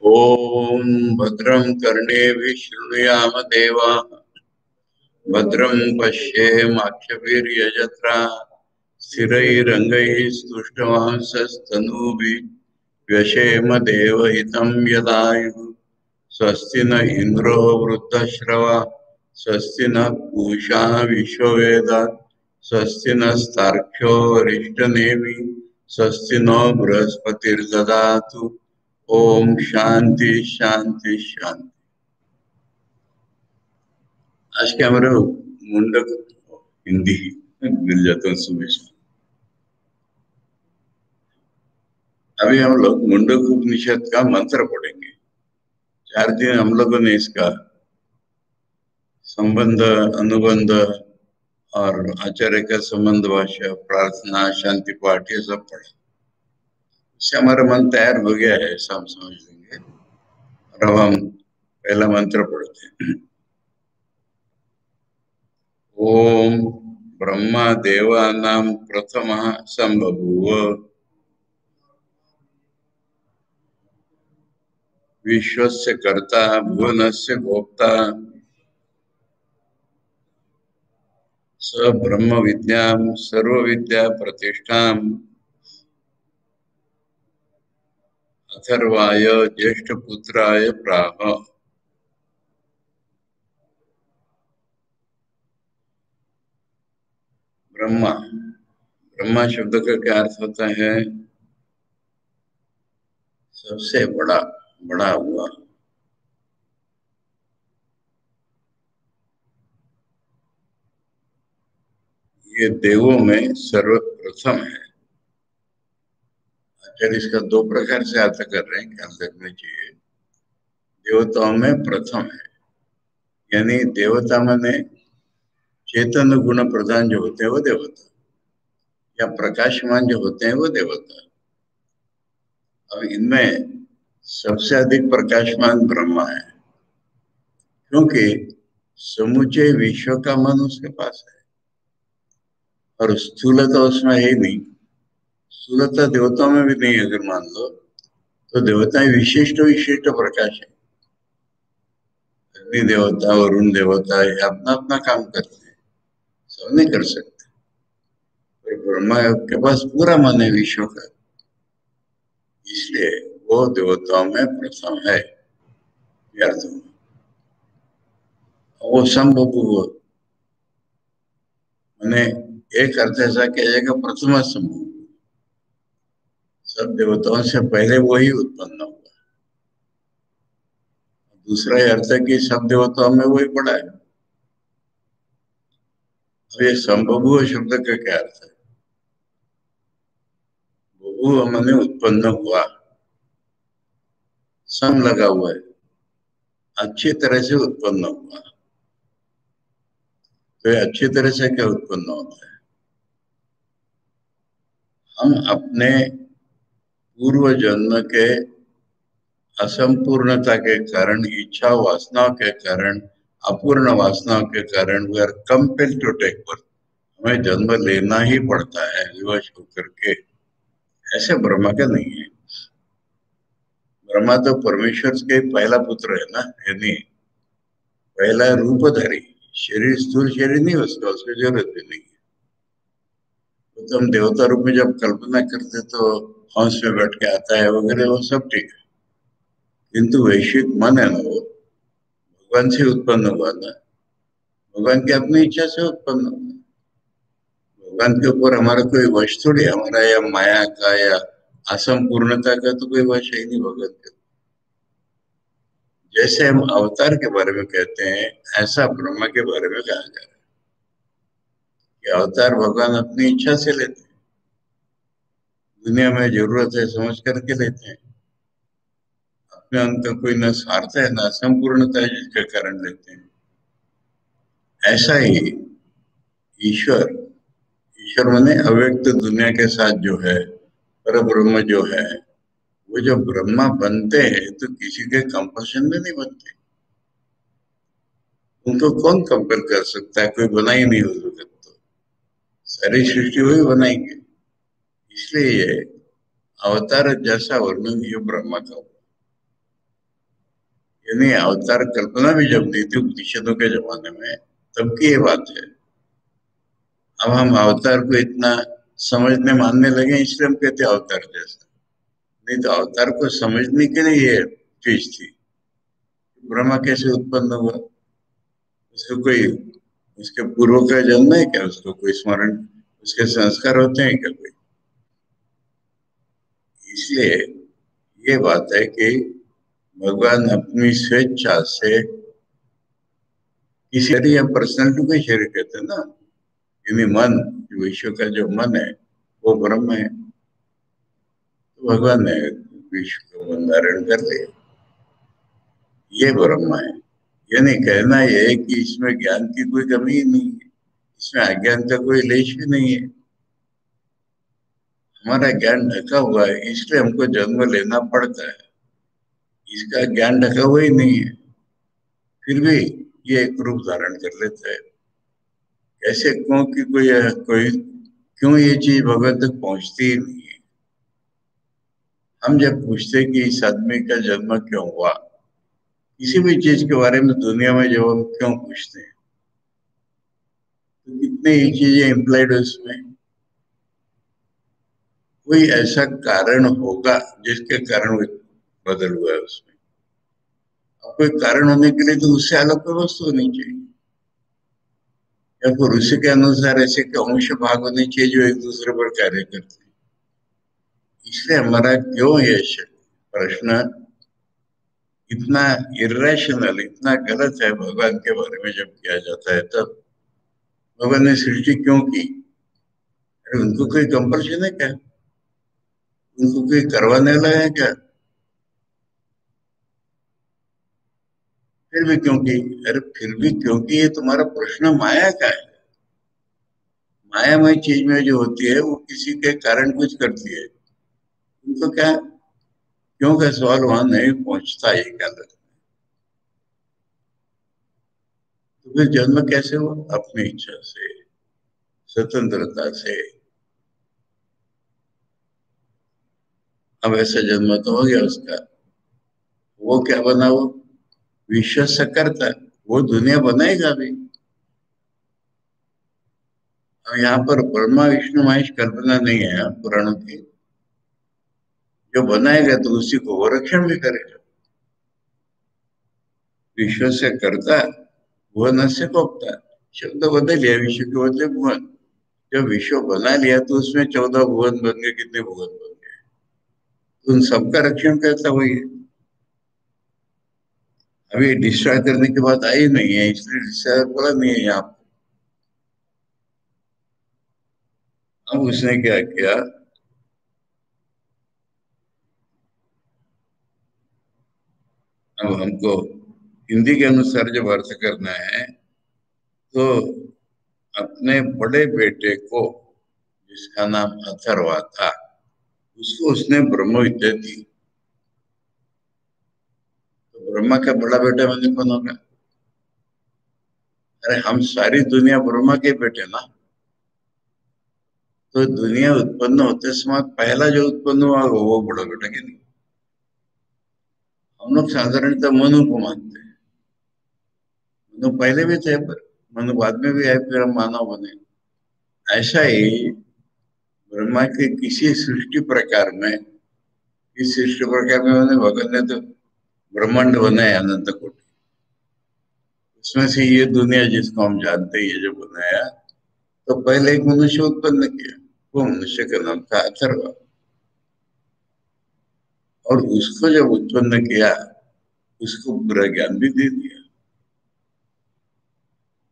ओम भद्रं कर्णेभिः शृणुयाम देवाः भद्रं पश्येमाक्षभिर्यजत्राः स्थिरैरङ्गैः स्तुष्टवांसस्तनूभिः व्यशेम देवहितं यदायुः स्वस्ति न इन्द्रो वृद्धश्रवा स्वस्ति न पूषा विश्ववेदाः स्वस्ति नस्तार्क्ष्यो अरिष्टनेमि स्वस्ति नो बृहस्पतिर्ददातु। ओम शांति शांति शांति। आज के हमारे मुंडक हिंदी मिल जाता है सुबह से। अभी हम लोग मुंडक उपनिषद का मंत्र पढ़ेंगे। 4 दिन हम लोगों ने इसका संबंध, अनुबंध और आचार्य का संबंध भाषा, प्रार्थना, शांति पाठ ये सब पढ़ा। इससे हमारा मन तैयार हो गया है, ऐसा हम समझ लेंगे। और अब हम पहला मंत्र पढ़ते हैं। ओम ब्रह्मा देवानां प्रथमः संबभूव विश्वस्य कर्ता भुवनस्य भोक्ता स ब्रह्म विद्यां सर्वविद्या प्रतिष्ठाम् अथर्वाय ज्येष्ठपुत्राय प्राह। ब्रह्मा, ब्रह्मा शब्द का क्या अर्थ होता है? सबसे बड़ा, बड़ा हुआ। ये देवों में सर्वप्रथम है। आचार्य इसका 2 प्रकार से अर्थ कर रहे हैं, ख्याल रखना चाहिए। देवताओं में प्रथम है, यानी देवता माने चेतन गुण प्रधान जो होते हैं वो देवता, या प्रकाशमान जो होते हैं वो देवता। अब इनमें सबसे अधिक प्रकाशमान ब्रह्मा है, क्योंकि समूचे विश्व का मन उसके पास है और स्थूलता उसमें है ही नहीं। स्थूलता देवताओं में भी नहीं, अगर मान लो तो देवताएं विशिष्ट विशिष्ट प्रकाश है। अग्नि देवता, वरुण देवता ये अपना अपना काम करते हैं, सब नहीं कर सकते। और ब्रह्मा के पास पूरा मन है विश्व का, इसलिए वो देवताओं में प्रथम है। वो संभव मैंने एक अर्थ ऐसा किया जाएगा, प्रथम संभव, सब देवताओं से पहले वो ही उत्पन्न हुआ। दूसरा अर्थ है कि सब देवताओं में वही बड़ा है। अब ये संभव शब्द का क्या अर्थ है? बभू मैंने उत्पन्न हुआ, सम लगा हुआ है, अच्छी तरह से उत्पन्न हुआ। तो अच्छी तरह से क्या उत्पन्न होता है? हम अपने पूर्व जन्म के असंपूर्णता के कारण, इच्छा वासनाओं के कारण, अपूर्ण वासनाओं के कारण we are compelled to take birth. हमें जन्म लेना ही पड़ता है विवश होकर के। ऐसे ब्रह्मा का नहीं है। ब्रह्मा तो परमेश्वर के पहला पुत्र है ना, यानी पहला रूपधारी। शरीर, स्थूल शरीर नहीं उसका, उसकी जरूरत भी नहीं है। तो हम देवता रूप में जब कल्पना करते तो हंस में बैठ के आता है वगैरह, वो सब ठीक है, किंतु वैश्विक मन है ना, वो भगवान से उत्पन्न हुआ ना, भगवान की अपनी इच्छा से उत्पन्न हुआ। भगवान के ऊपर हमारा कोई वश थोड़ी, हमारा या माया का या असंपूर्णता का तो कोई वश है ही नहीं भगवान के। जैसे हम अवतार के बारे में कहते हैं, ऐसा ब्रह्मा के बारे में कहा जा रहा है कि अवतार भगवान अपनी इच्छा से लेते हैं, दुनिया में जरूरत है समझ करके लेते हैं। अपने उनका कोई न स्वार्थ है न असंपूर्णता है जिसके कारण लेते हैं। ऐसा ही ईश्वर, ईश्वर माने अव्यक्त दुनिया के साथ जो है, पर ब्रह्म जो है, वो जो ब्रह्मा बनते हैं तो किसी के कंपल्शन में नहीं बनते। उनको कौन कंपेल कर सकता है? कोई बना ही नहीं हो सकता। तो सारी सृष्टि वही बनाएंगे। इसलिए ये अवतार जैसा वर्णन ये ब्रह्मा का हुआ। यानी अवतार कल्पना भी जब दी थी उपनिषदों के जमाने में, तब की ये बात है। अब हम अवतार को इतना समझने मानने लगे, इसलिए हम कहते हैं अवतार जैसा। नहीं तो अवतार को समझने के लिए ये चीज थी। ब्रह्मा कैसे उत्पन्न हुआ, उसको कोई, उसके पूर्व का जन्म है क्या, उसको कोई स्मरण, उसके संस्कार होते हैं क्या कोई? इसलिए ये बात है कि भगवान अपनी स्वेच्छा से किसी शरीर या पर्सनैलिटी को शरीर कहते हैं ना, यानी मन, विश्व का जो मन है वो ब्रह्म है, तो भगवान ने विश्व को मन धारण कर लिया, ये ब्रह्म है। यानी कहना यह है कि इसमें ज्ञान की कोई कमी ही नहीं है, इसमें अज्ञान का कोई लेश भी नहीं है। हमारा ज्ञान ढका हुआ है, इसलिए हमको जन्म लेना पड़ता है। इसका ज्ञान ढका हुआ ही नहीं है, फिर भी ये एक रूप धारण कर लेता है। ऐसे क्यों कि कोई क्यों ये चीज भगवान तक पहुंचती ही नहीं है। हम जब पूछते कि इस आदमी का जन्म क्यों हुआ, किसी भी चीज के बारे में दुनिया में जब हम क्यों पूछते हैं, तो कितनी ही चीजें इम्प्लाइड है उसमें। कोई ऐसा कारण होगा जिसके कारण वो बदल हुआ है उसमें। और कोई कारण होने के लिए तो उससे अलग कोई वस्तु होनी चाहिए, या फिर उसी के अनुसार ऐसे के अंश भाग होने चाहिए जो एक दूसरे पर कार्य करते हैं। इसलिए हमारा क्यों ये प्रश्न इतना इरेशनल, इतना गलत है भगवान के बारे में जब किया जाता है, तब भगवान ने सृष्टि क्यों की? अरे उनको कोई कंपल्शन है क्या, उनको कोई करवाने लगा है क्या? फिर भी क्योंकि, अरे फिर भी क्योंकि ये तुम्हारा प्रश्न माया का है। मायामय चीज में जो होती है वो किसी के कारण कुछ करती है, उनको क्या, क्यों का सवाल वहां नहीं पहुंचता ये क्या लगता। तो फिर जन्म कैसे हुआ? अपनी इच्छा से, स्वतंत्रता से। अब ऐसा जन्म तो हो गया उसका, वो क्या बना, वो विश्व से करता, वो दुनिया बनाएगा भी। अब यहाँ पर ब्रह्मा विष्णु महेश कल्पना नहीं है पुराणों की। जो बनाएगा तो उसी को वो रक्षण भी करेगा। विश्व से करता, भुवन से कोपता, शब्द बदल लिया, विश्व के बदले भुवन। जब विश्व बना लिया तो उसमें 14 भुवन बन गए, कितने भुवन बन गए, तो उन सबका रक्षण करता वही है। अभी डिस्ट्रॉय करने की बात आई नहीं है, इसलिए डिस्ट्रॉय बोला नहीं है यहाँ। अब उसने क्या किया, अब हमको हिंदी के अनुसार जब अर्थ करना है, तो अपने बड़े बेटे को, जिसका नाम अथर्वा था, उसको उसने ब्रह्म विद्या दी। तो ब्रह्मा का बड़ा बेटा मैंने कौन होगा? अरे हम सारी दुनिया ब्रह्मा के बेटे ना। तो दुनिया उत्पन्न होते समय पहला जो उत्पन्न हुआ वो बड़ा बेटा के नहीं। हम लोग साधारणतः मनु को मानते हैं, मनु पहले भी थे, पर मनु बाद में भी आए, फिर हम मानव बने। ऐसा ही ब्रह्मा के किसी सृष्टि प्रकार में, इस सृष्टि प्रकार में मैंने भगवान ने तो ब्रह्मांड बनाया अनंत कोटि, उसमें से ये दुनिया जिसको हम जानते हैं ये जो बनाया, तो पहले एक मनुष्य उत्पन्न किया, वो मनुष्य का नाम था अथर्व। और उसको जब उत्पन्न किया, उसको पूरा ज्ञान भी दे दिया।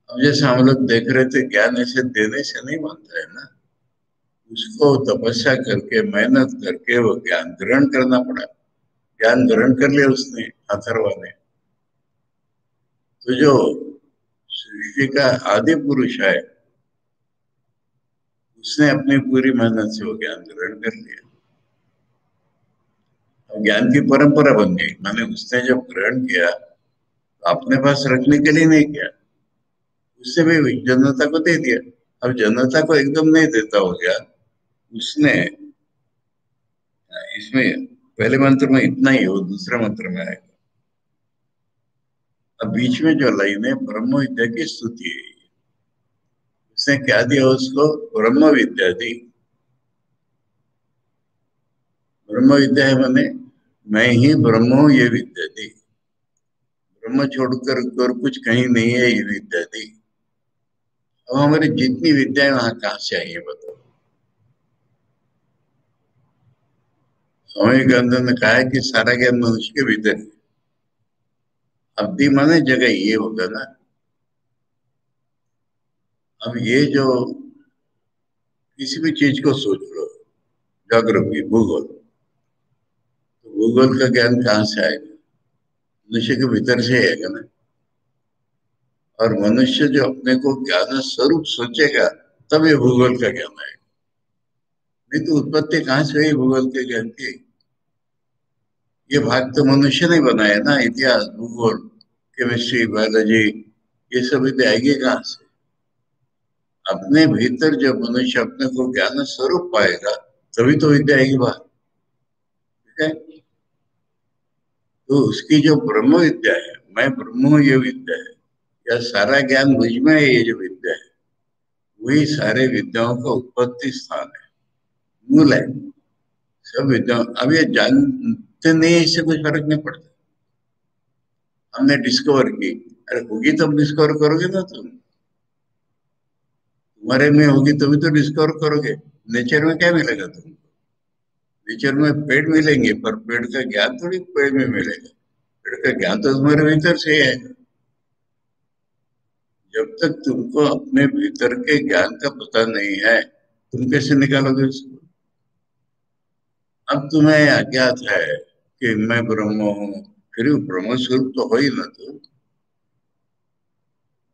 अब जैसे हम लोग देख रहे थे, ज्ञान ऐसे देने से नहीं बनता है ना, उसको तपस्या करके मेहनत करके वो ज्ञान ग्रहण करना पड़ा। ज्ञान ग्रहण कर लिया उसने, अथर्व ने। तो जो सृष्टि का आदि पुरुष है, उसने अपनी पूरी मेहनत से वो ज्ञान ग्रहण कर लिया। अब ज्ञान की परंपरा बन गई, माने उसने जब ग्रहण किया तो अपने पास रखने के लिए नहीं किया, उससे भी जनता को दे दिया। अब जनता को एकदम नहीं देता हो गया उसने। इसमें पहले मंत्र में इतना ही, वो दूसरे मंत्र में आएगा। अब बीच में जो लाइन है ब्रह्म विद्या की स्तुति है, उसने क्या दिया उसको? ब्रह्म विद्या दी। ब्रह्म विद्या है मैंने, मैं ही ब्रह्म हूं ये विद्या दी। ब्रह्म छोड़कर और कुछ कहीं नहीं है ये विद्या दी। अब हमारी जितनी विद्याएं वहां कहां से आई है बताओ? स्वामी विवेकानंद ने कहा है कि सारा ज्ञान मनुष्य के भीतर है। अब दी माने जगह ये होगा ना। अब ये जो किसी भी चीज को सोच लो, ज्योग्राफी भूगोल, तो भूगोल का ज्ञान कहाँ से आएगा? मनुष्य के भीतर से आएगा ना। और मनुष्य जो अपने को ज्ञान स्वरूप सोचेगा तब ये भूगोल का ज्ञान आएगा। नहीं तो उत्पत्ति कहाँ से हुई भूगोल के ज्ञान की? ये भाग तो मनुष्य ने बनाया ना, इतिहास भूगोल केमिस्ट्री बायोलॉजी, ये सब विद्या आएगी कहाँ से? अपने भीतर जब मनुष्य अपने को ज्ञान स्वरूप पाएगा तभी तो विद्या आएगी बाहर। ठीक है? तो उसकी जो ब्रह्म विद्या है, मैं ब्रह्म हूं ये विद्या है, या सारा ज्ञान मुझ में है ये जो विद्या है, वही सारे विद्याओं का उत्पत्ति स्थान है, मूल है। सब विद्या अब ये जानते नहीं, इससे कुछ फर्क नहीं पड़ता। हमने डिस्कवर की, अरे होगी तब डिस्कवर करोगे ना तुम। तुम्हारे में होगी तभी तो डिस्कवर करोगे। नेचर में क्या मिलेगा तुमको? नेचर में पेड़ मिलेंगे पर पेड़ का ज्ञान थोड़ी पेड़ में मिलेगा। पेड़ का ज्ञान तो तुम्हारे भीतर से ही है। जब तक तुमको अपने भीतर के ज्ञान का पता नहीं है, तुम कैसे निकालोगे उसको? अब तुम्हें अज्ञात है कि मैं ब्रह्म हूँ, फिर भी ब्रह्म स्वरूप तो हो ही ना तुम।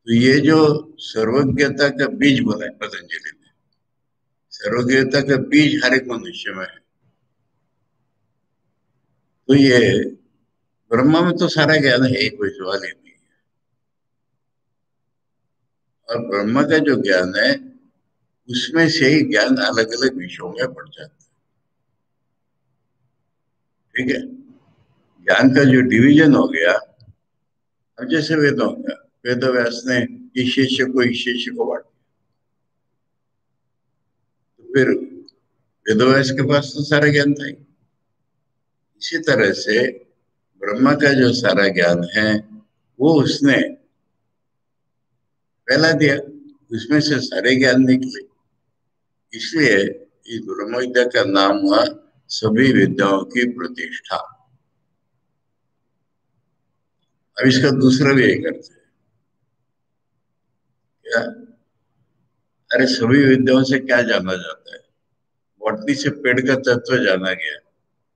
तो ये जो सर्वज्ञता का बीज बोला है पतंजलि ने, सर्वज्ञता का बीज हर एक मनुष्य में है। तो ये ब्रह्मा में तो सारा ज्ञान है, कोई सवाल ही नहीं। और ब्रह्म का जो ज्ञान है उसमें से ही ज्ञान अलग अलग विषयों में बढ़ जाता है। ठीक है? ज्ञान का जो डिवीजन हो गया, अब जैसे वेदों का, वेद व्यास ने इस शिष्य को इस शिष्य को बांट, तो फिर वेद व्यास के पास तो सारा ज्ञान था ही। इसी तरह से ब्रह्मा का जो सारा ज्ञान है वो उसने फैला दिया, उसमें से सारे ज्ञान निकले। इसलिए इस ब्रह्म विद्या का नाम हुआ सभी विद्याओं की प्रतिष्ठा। अब इसका दूसरा भी एक अर्थ है क्या? अरे सभी विद्याओं से क्या जाना जाता है? बॉटनी से पेड़ का तत्व जाना गया,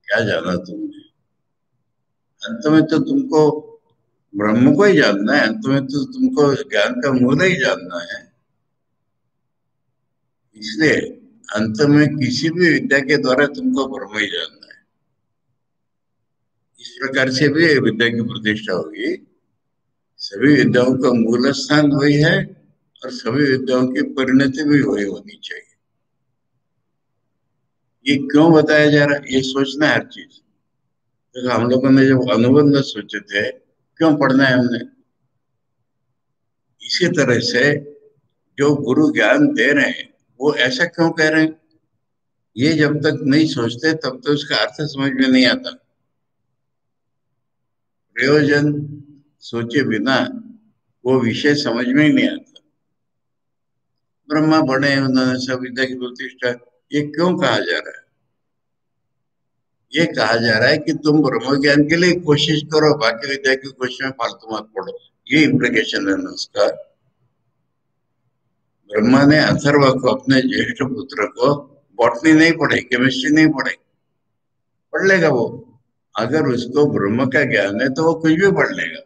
क्या जाना तुमने? अंत में तो तुमको ब्रह्म को ही जानना है, अंत में तो तुमको ज्ञान का मूल ही जानना है। इसलिए अंत में किसी भी विद्या के द्वारा तुमको ब्रह्म ही जानना है। इस प्रकार से भी विद्या की प्रतिष्ठा होगी। सभी विद्याओं का मूल स्थान वही है और सभी विद्याओं की परिणति भी वही होनी चाहिए। ये क्यों बताया जा रहा है? ये सोचना है हर चीज। देखो हम लोगों ने जब अनुबंध सोचे थे, क्यों पढ़ना है हमने? इसी तरह से जो गुरु ज्ञान दे रहे हैं वो ऐसा क्यों कह रहे हैं, ये जब तक नहीं सोचते तब तो उसका अर्थ समझ में नहीं आता। प्रयोजन सोचे बिना वो विषय समझ में ही नहीं आता। ब्रह्मा बने उन्होंने सब विद्या की प्रतिष्ठा, ये क्यों कहा जा रहा है? ये कहा जा रहा है कि तुम ब्रह्म ज्ञान के लिए कोशिश करो, बाकी विद्या की कोशिश में फालतू मत पढ़ो। ये इम्प्लीकेशन है ना उसका। ब्रह्मा ने अथर्व को, अपने ज्येष्ठ पुत्र को, बॉटनी नहीं पढ़ाई, केमिस्ट्री नहीं पढ़ाई। पढ़ लेगा वो, अगर उसको ब्रह्म का ज्ञान है तो वो कुछ भी पढ़ लेगा,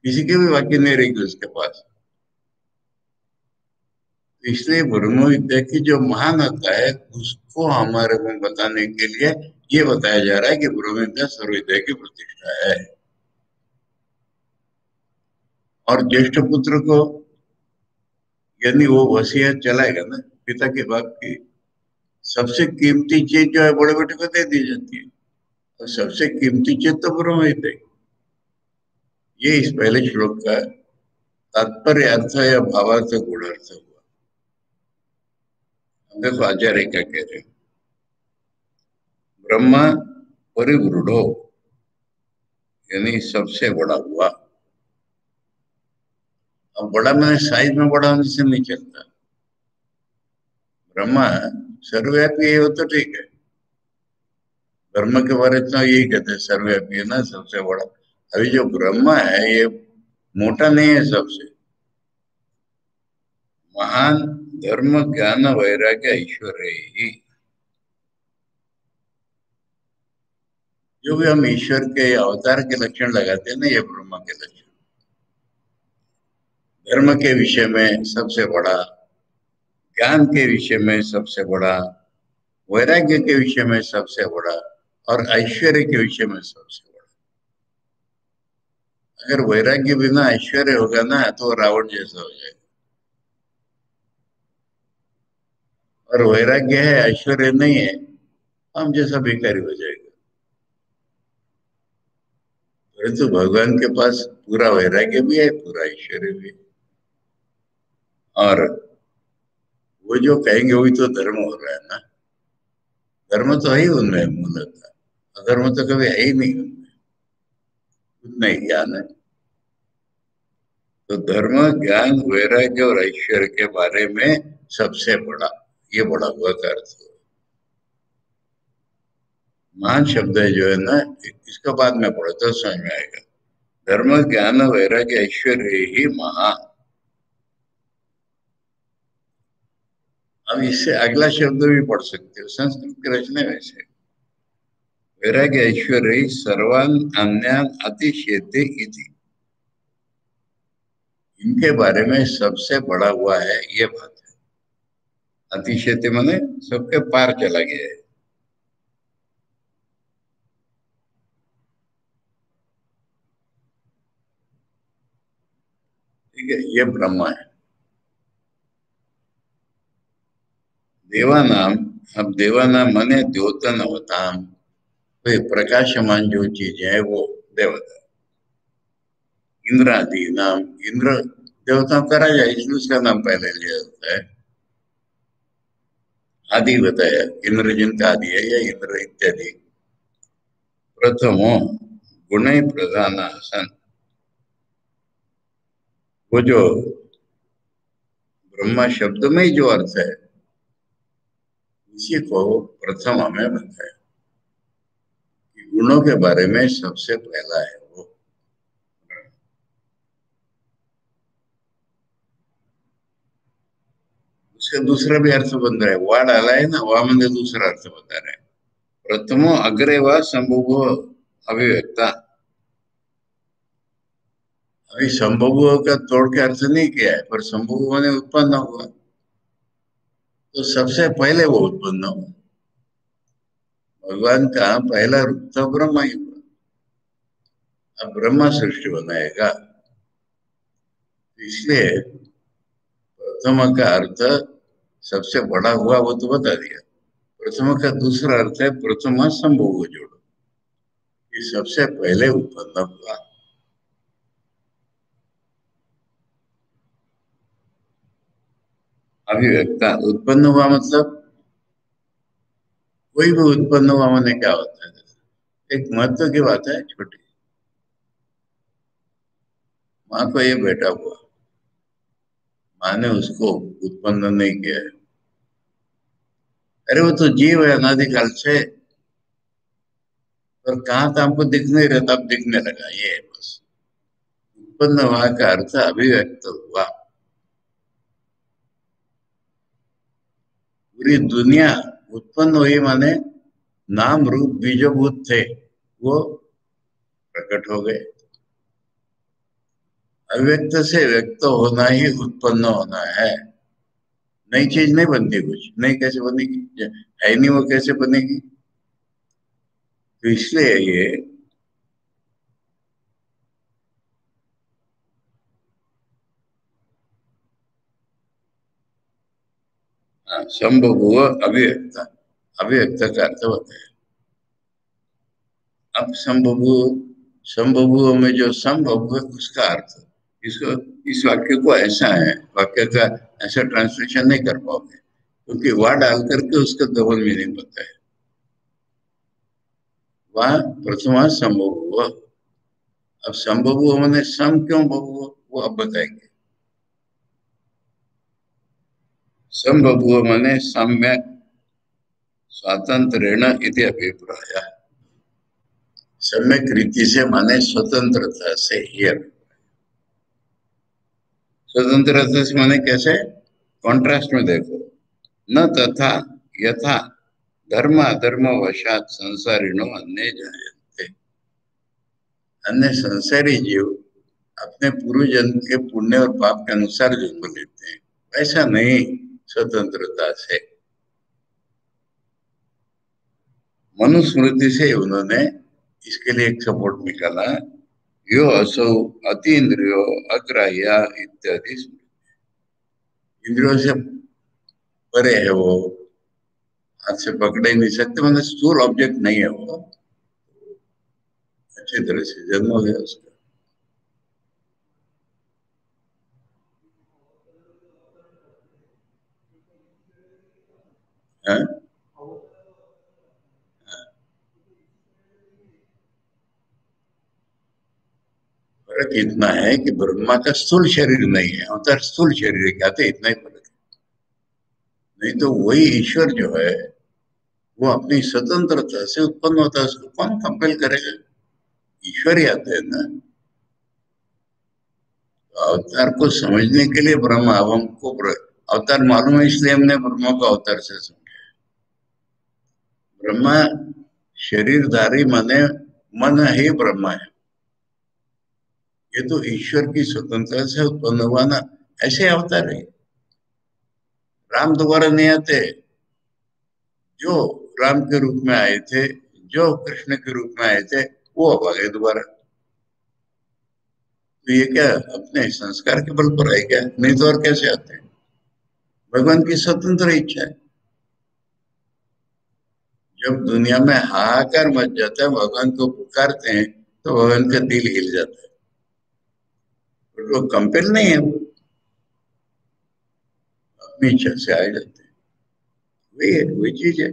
किसी की भी बाकी नहीं रहेगी उसके पास। इसलिए ब्रह्म विद्या की जो महानता है उसको हमारे को बताने के लिए ये बताया जा रहा है कि ब्रह्म विद्या सर्व विद्या की प्रतिष्ठा है। और ज्येष्ठ पुत्र को, यानी वो वसीयत चलाएगा ना पिता के बाप की। सबसे कीमती चीज जो है बड़े बेटे को दे दी जाती है, और सबसे कीमती चीज तो ब्रह्म विद्या है। ये इस पहले श्लोक का तात्पर्य अर्थ या भावार्थ गूढ़ार्थ हुआ। अब देखो आचार्य क्या कह रहे हैं। ब्रह्मा परिवृढ़ो यानी सबसे बड़ा हुआ। अब बड़ा मैंने साइज में बड़ा होने से नहीं चलता। ब्रह्मा सर्वव्यापी है वो तो ठीक है। ब्रह्म के बारे में तो यही कहते हैं सर्वव्यापी है ना, सबसे बड़ा। अभी जो ब्रह्मा है ये मोटा नहीं है सबसे। महान धर्म ज्ञान वैराग्य ऐश्वर्य ही। जो भी हम ईश्वर के अवतार के लक्षण लगाते हैं ना, ये ब्रह्मा के लक्षण। धर्म के विषय में सबसे बड़ा, ज्ञान के विषय में सबसे बड़ा, वैराग्य के विषय में सबसे बड़ा और ऐश्वर्य के विषय में सबसे बड़ा। अगर वैराग्य बिना ऐश्वर्य होगा ना तो रावण जैसा हो जाएगा। और वैराग्य है ऐश्वर्य नहीं है, हम जैसा भिखारी हो जाएगा। परंतु भगवान के पास पूरा वैराग्य भी है, पूरा ऐश्वर्य भी है। और वो जो कहेंगे वही तो धर्म हो रहा है ना। धर्म तो है ही उनमें मूलतः, अधर्म तो कभी है ही नहीं उनमें। उतना ही ज्ञान है। तो धर्म ज्ञान वैराग्य और ऐश्वर्य के बारे में सबसे बड़ा, ये बड़ा हुआ का अर्थ हुआ। महान शब्द है जो है ना, इसका बाद में पढ़ो तो समझ में आएगा। धर्म ज्ञान वैराग्य ऐश्वर्य ही महान। अब इससे अगला शब्द भी पढ़ सकते हो, संस्कृत की रचना वैसे। वैराग्य ऐश्वर्य सर्वान अन्यान अतिशेते इति। इनके बारे में सबसे बड़ा हुआ है, ये बात है। अतिशेते माने सबके पार चला गया है। ठीक है, ये ब्रह्मा है। देवानाम, अब देवानाम माने द्योतन अवताम, वे प्रकाशमान जो चीजें है वो देवता। इंद्र आदि नाम, इंद्र देवताओं का राजा, इसलिए उसका नाम पहले लिया जाता है। आदि बताया, इंद्र जिनका आदि है या इंद्र इत्यादि। प्रथमो गुण प्रधान सन, वो जो ब्रह्मा शब्द में ही जो अर्थ है इसी को प्रथम हमें बताया कि गुणों के बारे में सबसे पहला है वो। उसका दूसरा भी अर्थ बन रहा है, वाह डाला है ना, वाह में दूसरा अर्थ बता रहे हैं। प्रथमो अग्रे व संभव अभिव्यक्ता। अभी संभव का तोड़ के अर्थ नहीं किया है, पर संभव ने उत्पन्न हुआ तो सबसे पहले वो उत्पन्न हुआ। भगवान का पहला रूप तो ब्रह्मा ही हुआ। अब ब्रह्मा सृष्टि बनाएगा, इसलिए प्रथम का अर्थ सबसे बड़ा हुआ वो तो बता दिया। प्रथम का दूसरा अर्थ है प्रथम संभोग जोड़ो, ये सबसे पहले उत्पन्न हुआ। अभिव्यक्ता उत्पन्न हुआ मतलब कोई भी उत्पन्न हुआ मैंने क्या होता है, एक महत्व की बात है छोटी। माँ को ये बेटा हुआ, माँ ने उसको उत्पन्न नहीं किया है। अरे वो तो जीव है अनादिकाल से, पर कहाँ था हमको दिख नहीं रहता, अब दिखने लगा, ये है बस। उत्पन्न हुआ का अर्थ अभिव्यक्त हुआ। पूरी दुनिया उत्पन्न हुई माने नाम रूप बीजभूत थे वो प्रकट हो गए। अव्यक्त से व्यक्त होना ही उत्पन्न होना है। नई चीज नहीं बनती, कुछ नई कैसे बनेगी, है नहीं वो कैसे बनेगी। तो इसलिए ये संभव हुआ अभिव्यक्त, अभिव्यक्त का अर्थ होता है। अब संभव संबभूव में जो संबभूव है उसका अर्थ, इसको, इस वाक्य को ऐसा है, वाक्य का ऐसा ट्रांसलेशन नहीं कर पाओगे क्योंकि वह डाल करके उसका डबल मीनिंग होता है। वह प्रथमा संबभूव, अब संबभूव मैंने सम क्यों बभूव वो अब बताएंगे। संबभूव मैंने सम्यक स्वातंत्रेण इति अभिप्राय, सम्यक रीति से माने स्वतंत्रता से ही। स्वतंत्रता से माने कैसे, कॉन्ट्रास्ट में देखो, न तथा यथा धर्म अधर्म वशात संसारिणो अन्य जायन्ते, अन्य संसारी जीव अपने पूर्व जन्म के पुण्य और पाप के अनुसार जन्म लेते हैं, ऐसा नहीं स्वतंत्रता से। मनुस्मृति से उन्होंने इसके लिए एक सपोर्ट निकाला, यो असौ अतीन्द्रियो अग्राह्य इत्यादि, इंद्रियों से परे है वो, हाथ से पकड़े नहीं सकते, मतलब स्थूल ऑब्जेक्ट नहीं है वो, अच्छी तरह से जन्म हो गया उसका। हाँ? फर्क इतना है कि ब्रह्मा का स्थूल शरीर नहीं है, अवतार स्थूल शरीर क्या थे, इतना ही फर्क है। नहीं तो वही ईश्वर जो है वो अपनी स्वतंत्रता से उत्पन्न होता है, उसको कौन कंपेल करेगा, ईश्वर ही आते हैं ना। तो अवतार को समझने के लिए ब्रह्मा, अब हमको अवतार मालूम है इसलिए हमने ब्रह्मा को अवतार से समझा। ब्रह्मा शरीरधारी माने मन ही ब्रह्मा है, ये तो ईश्वर की स्वतंत्रता से उत्पन्न हुआ ना, ऐसे अवतार है। राम दोबारा नहीं आते, जो राम के रूप में आए थे, जो कृष्ण के रूप में आए थे, वो अब आ गए दोबारा। तो ये क्या अपने संस्कार के बल पर आए क्या, नहीं तो और कैसे आते हैं, भगवान की स्वतंत्र इच्छा है। जब दुनिया में हाहाकार मच जाता है, भगवान को पुकारते हैं तो भगवान का दिल हिल जाता है, तो वो कंपेल नहीं है, वो अपनी इच्छा से आए जाते हैं, वही है, वही चीज है।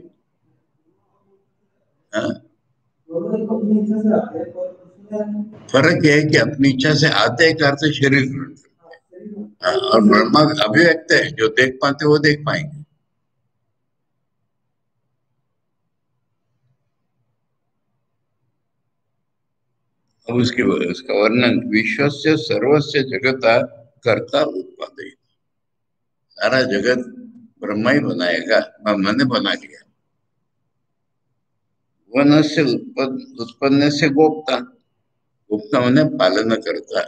हाँ, फर्क यह है कि अपनी इच्छा से आते हैं, अर्थ शरीर ग्रहण करते हैं। हाँ, और ब्रह्मा अभिव्यक्त है, जो देख पाते वो देख पाएंगे। अब उसका वर्णन, विश्वस्य सर्वस्य जगता कर्ता उत्पादय, सारा जगत ब्रह्मा ही बनाएगा, ब्रह्मा ने बना लिया। वन से उत्पन्न से गोप्ता, गुप्ता मैंने पालन करता,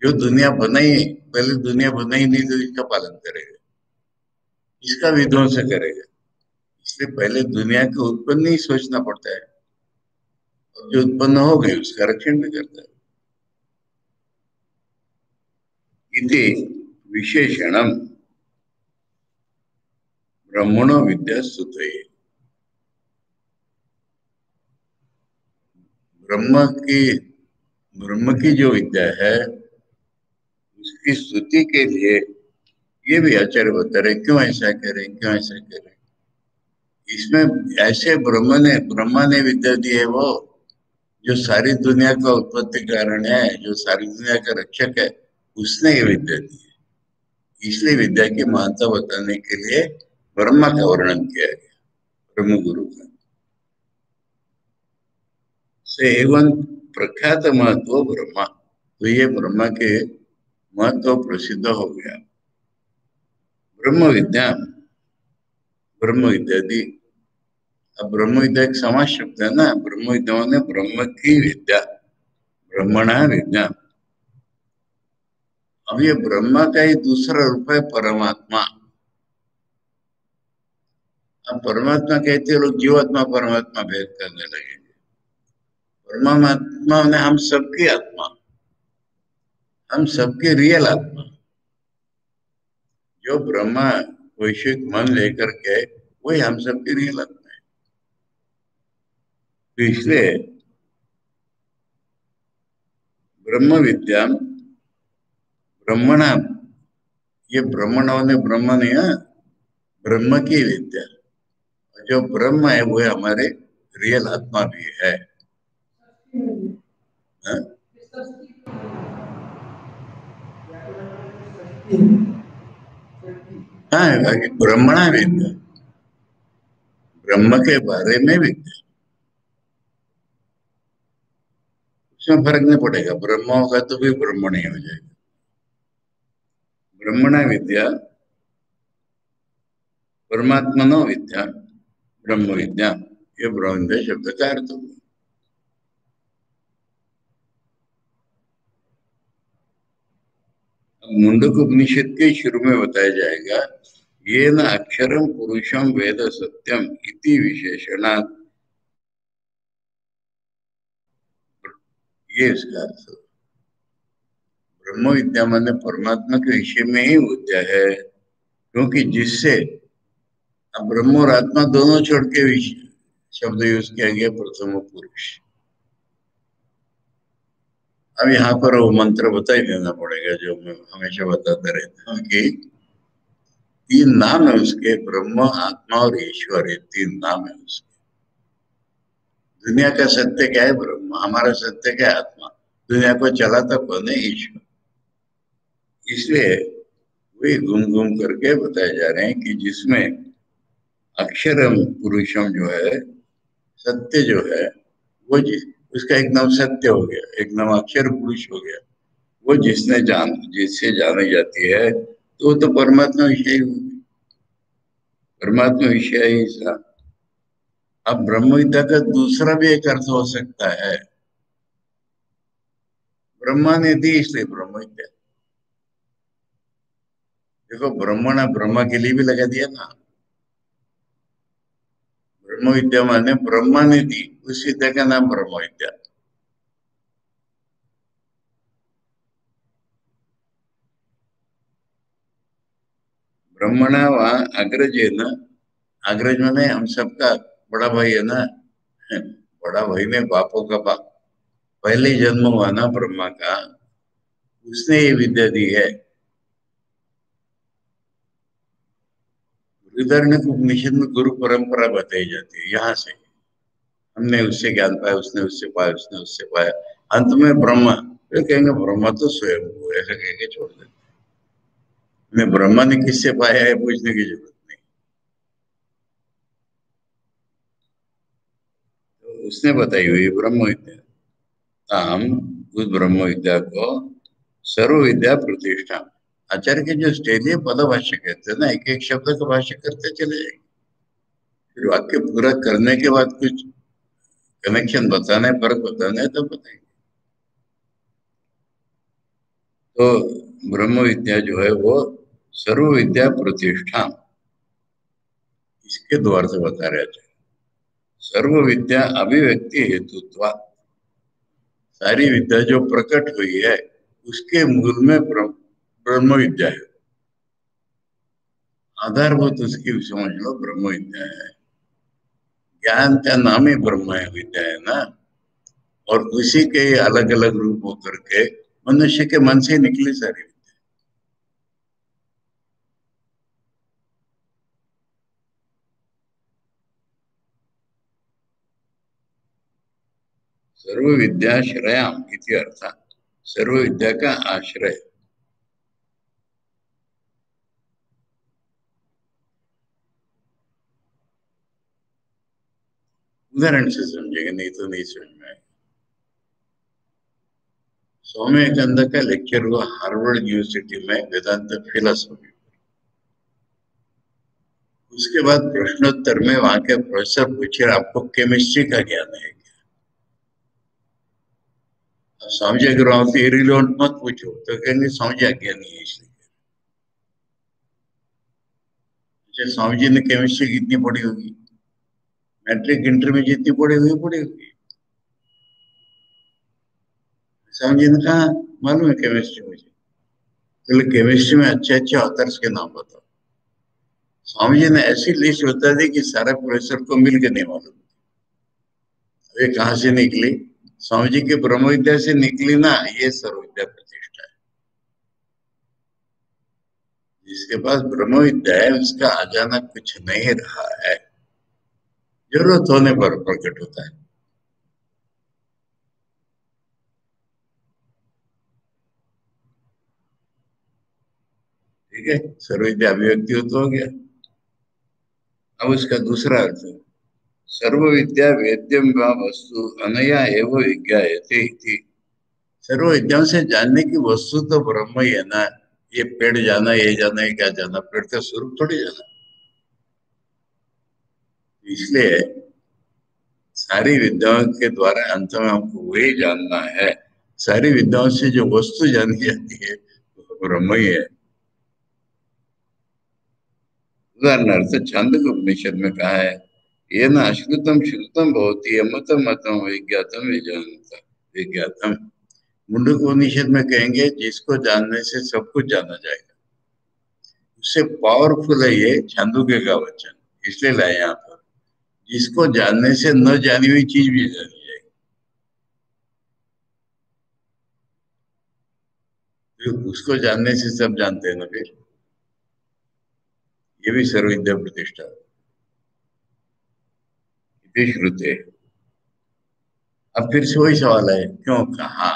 जो दुनिया बनाई, पहले दुनिया बनाई नहीं तो इसका पालन करेगा, इसका विध्वंस करेगा, इसलिए पहले दुनिया के उत्पन्न ही सोचना पड़ता है, और जो उत्पन्न हो गई उसका रक्षण भी करता है। इति विशेषणम ब्रह्मणो विद्या स्तुते, ब्रह्म की, ब्रह्म की जो विद्या है उसकी स्तुति के लिए ये भी आचार्य बता रहे क्यों ऐसा करें, क्यों ऐसा करें। इसमें ऐसे ब्रह्मा ने विद्या दी है, वो जो सारी दुनिया का उत्पत्ति कारण है, जो सारी दुनिया का रक्षक है, उसने ये विद्या दी है, इसलिए विद्या की महत्ता बताने के लिए ब्रह्मा का वर्णन किया गया, ब्रह्म गुरु का, से एवं प्रख्यात महत्व ब्रह्मा, तो ये ब्रह्मा के महत्व प्रसिद्ध हो गया। ब्रह्म विद्या, ब्रह्म विद्या दी, अब ब्रह्म विद्या एक समाज शब्द है ना, ब्रह्म विद्या ने ब्रह्म की विद्या, ब्रह्मणा विद्या। अब ये ब्रह्मा का ही दूसरा रूप है परमात्मा। अब परमात्मा कहते हैं लोग, जीवात्मा परमात्मा भेद करने लगे। परमात्मा ने हम सबकी आत्मा, हम सबके रियल आत्मा, जो ब्रह्मा वैश्विक मन लेकर के, वही हम सबकी रियल आत्मा है। तो इसलिए ब्रह्म विद्या ब्रह्मणा, ये ब्रह्मण ने ब्रह्म नहीं है, ब्रह्म की विद्या। जो ब्रह्म है वो हमारे रियल आत्मा भी है। हाँ? हाँ, ब्रह्मणा विद्या, ब्रह्म के बारे में विद्या। उसमें फर्क नहीं पड़ेगा, ब्रह्म होगा तो भी ब्रह्मण ही हो जाएगा। ब्रह्मणा विद्या परमात्मनो विद्या ब्रह्म विद्या, ये ब्रह्म विद्या शब्द का अर्थ हुआ। मुंडक उपनिषद के शुरू में बताया जाएगा, ये न अक्षरम पुरुषम वेद सत्यम इति विशेषणात्, ये इसका अर्थ। ब्रह्म विद्या माने परमात्मा के विषय में ही विद्या है, क्योंकि जिससे, अब ब्रह्म और आत्मा दोनों छोड़ के विषय शब्द यूज किया गया प्रथम पुरुष। अब यहाँ पर वो मंत्र बता ही देना पड़ेगा जो मैं हमेशा बताता रहता हूँ कि तीन नाम है उसके, ब्रह्म आत्मा और ईश्वर, ये तीन नाम है उसके। दुनिया का सत्य क्या है? ब्रह्म। हमारा सत्य क्या है? आत्मा। दुनिया को चलाता कौन है? ईश्वर। इसलिए वही घूम घूम करके बताए जा रहे हैं कि जिसमें अक्षरम पुरुषम जो है, सत्य जो है, वो उसका एक नाम सत्य हो गया, एक नाम अक्षर पुरुष हो गया। वो जिससे जानी जाती है तो वो तो परमात्मा विषय होगी, परमात्मा विषय ही सा। अब ब्रह्म विद्या का दूसरा भी एक अर्थ हो सकता है, ब्रह्मा ने दी इसलिए ब्रह्म विद्या। देखो, ब्रह्मण ब्रह्मा के लिए भी लगा दिया ना, ब्रह्म विद्या माने ब्रह्मा ने दी, उस विद्या का नाम ब्रह्म विद्या। ब्रह्मणा वहां अग्रज है ना, अग्रज माने हम सबका बड़ा भाई है ना, बड़ा भाई ने बापों का बाप, पहले जन्म हुआ ना ब्रह्मा का, उसने ये विद्या दी है। बृहदारण्यक उपनिषद में गुरु परंपरा बताई जाती है, यहाँ से हमने उससे ज्ञान पाया, उसने उससे पाया, उसने उससे पाया, अंत में ब्रह्मा। फिर कहेंगे ब्रह्मा तो स्वयं हुआ, ऐसा कह के छोड़ देते। मैं ब्रह्मा ने किससे पाया है पूछने की जरूरत नहीं, तो उसने बताई हुई ब्रह्म विद्या। हम उस ब्रह्म विद्या को सर्व विद्या प्रतिष्ठा, आचार्य के जो स्टेलीय पदभाष्य कहते हैं ना, एक एक शब्द का भाष्य करते चले जाएंगे, फिर वाक्य पूरा करने के बाद कुछ कनेक्शन बताना है, फर्क बताना है, तब बताएंगे। तो ब्रह्म विद्या जो है वो सर्व विद्या प्रतिष्ठा, इसके द्वार से बता रहे थे। सर्व विद्या अभिव्यक्ति हेतुत्वा, सारी विद्या जो प्रकट हुई है उसके मूल में ब्रह्म विद्या है, आधारभूत उसकी समझ लो ब्रह्म विद्या है। ज्ञान का नाम ही ब्रह्म है, विद्या है ना, और उसी के अलग अलग रूप होकर के मनुष्य के मन से निकली सारी विद्या। सर्व विद्याश्रयाम इति अर्थ, सर्व विद्या का आश्रय। उदाहरण से समझेंगे, नहीं तो नहीं समझ में आएगा। स्वामी विवेकानंद का लेक्चर हुआ हार्वर्ड यूनिवर्सिटी में वेदांत फिलोसफी। उसके बाद प्रश्नोत्तर में वहां के प्रोफेसर पूछे आपको केमिस्ट्री का ज्ञान है क्या? स्वामी जी अगर वहां पे इरिलेवेंट मत पूछो तो कहेंगे स्वामी जी अज्ञानी है इसलिए। अच्छा, स्वामी जी ने केमिस्ट्री कितनी पढ़ी होगी? मैट्रिक इंटर में जितनी पढ़ी होगी। स्वामी जी ने कहा मालूम है केमिस्ट्री मुझे, तो केमिस्ट्री में अच्छे अच्छे ऑथर्स के नाम बताओ। स्वामी जी ने ऐसी लिस्ट बता दी कि सारे प्रोफेसर को मिल के नहीं मालूम ये कहाँ से निकली। स्वामी जी के ब्रह्म विद्या से निकली ना, ये सर्व विद्या प्रतिष्ठा है। जिसके पास ब्रह्म विद्या है उसका अचानक कुछ नहीं रहा है, जरूरत होने पर प्रकट होता है। ठीक है, सर्व विद्या अभिव्यक्ति हो तो हो गया। अब उसका दूसरा अर्थ, सर्व विद्या वेद्यम वा वस्तु अनया एव विज्ञायते इति। सर्व विद्याओं से जानने की वस्तु तो ब्रह्म ही है ना। ये पेड़ जाना, ये जाना, ये क्या जाना, पेड़ का स्वरूप थोड़ी जाना। इसलिए सारी विद्याओं के द्वारा अंत में हमको वही जानना है। सारी विद्याओं से जो वस्तु जानी जाती है वो ब्रह्म ही है। उदाहरणार्थ छांदोग्य उपनिषद में कहा है, ये न अश्रुतम श्रुतम भवति अमृतम मतम विज्ञातम विजानता विज्ञातम। मुंडक उपनिषद में कहेंगे जिसको जानने से सब कुछ जाना जाएगा। उससे पावरफुल है ये छांदोग्य का वचन, इसलिए लाए यहाँ पर। जिसको जानने से न जानी हुई चीज भी जानी जाएगी। तो उसको जानने से सब जानते हैं ना फिर। ये भी सर्व विद्या प्रतिष्ठा इति श्रुते। अब फिर से वही सवाल है, क्यों कहा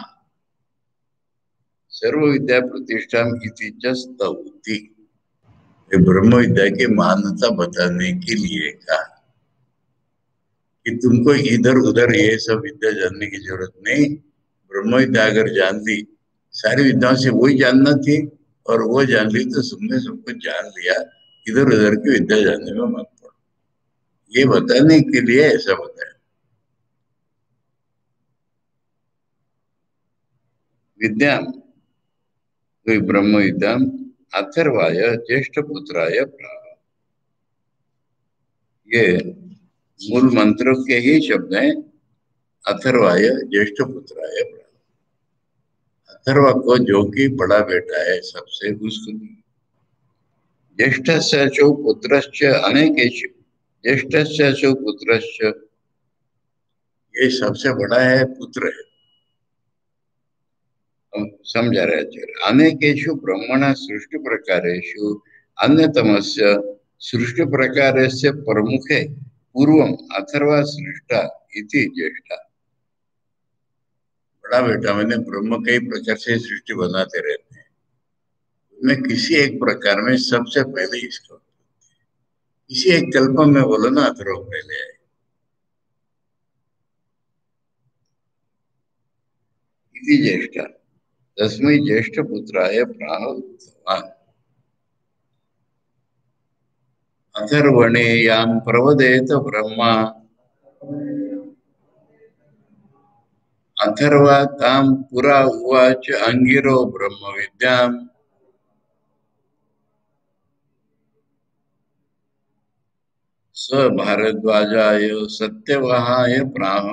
सर्व विद्या प्रतिष्ठा इति च स्तौति। ये ब्रह्म विद्या की मान्यता बताने के लिए कहा कि तुमको इधर उधर ये सब विद्या जानने की जरूरत नहीं। ब्रह्म विद्या अगर जान ली, सारी विद्याओं से वही जानना थी, और वो जान ली तो तुमने सब कुछ जान लिया। इधर उधर की विद्या जानने में मत पड़ो, ये बताने के लिए ऐसा बताया। विद्या कोई ब्रह्म विद्या अथर्वाय ज्येष्ठ पुत्राय प्राह। ये मूल मंत्र के ही शब्द हैं, अथर्वाय ज्येष्ठ पुत्राय प्राह। अथर्वा को जो कि बड़ा बेटा है सबसे, उसको ज्येष्ठस्य च पुत्रश्च अनेकेषु। ज्येष्ठस्य च पुत्रश्च, ये सबसे बड़ा है, पुत्र है। समझा रहे आचार्य, अनेकेषु ब्रह्मण सृष्टि प्रकारेषु अन्यतमस्य सृष्टि प्रकारस्य प्रमुखे पूर्वम अथर्वा सृष्टा इति ज्येष्ठा। बड़ा बेटा मैंने ब्रह्म कई प्रकार से सृष्टि बनाते रहते हैं, उनमें किसी एक प्रकार में सबसे पहले इसको, किसी एक कल्प में बोलो ना अथर्व पहले आए। इति ज्येष्ठा तस्मै ज्येष्ठ पुत्राय प्राह उक्तवान्। अथर्वणेयां प्रवदेत ब्रह्मा अथर्वा तां पुरा उवाच अंगिरो ब्रह्म विद्याम् स भारद्वाजाय सत्यवहाय प्राह।